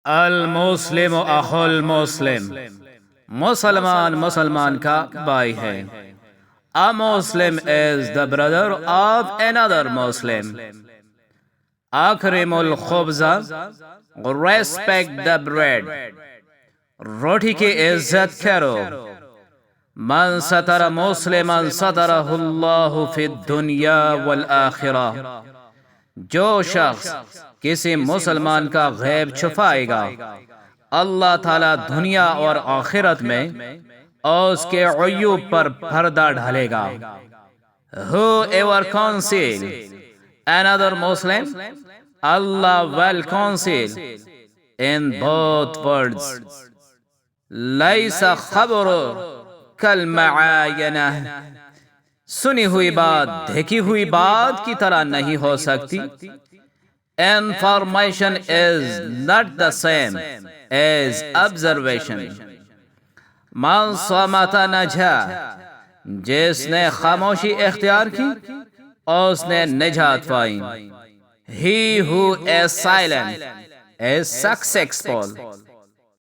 अल मुस्लिम अहुल मुस्लिम, मुसलमान मुसलमान का भाई है। A Muslim is the brother of another Muslim. Akrimul khubza, respect the bread. रोटी की इज्जत करो। मन सतर मुस्लिमन सतरहुल्लाहु फिद दुनिया वल आखिरा, जो शख्स किसी मुसलमान का गैब छुपाएगा, अल्लाह ताला दुनिया और आखिरत में और उसके अयूब पर पर्दा ढालेगा। Whoever conceal another Muslim, Allah will conceal in both words. लैसा खबरो कल मआयना, सुनी हुई बात देखी हुई बात की तरह नहीं हो सकती। Information is not the same as observation. मन समता नजा, जिसने खामोशी इख्तियार की उसने निजात पाई। He who is silent is successful.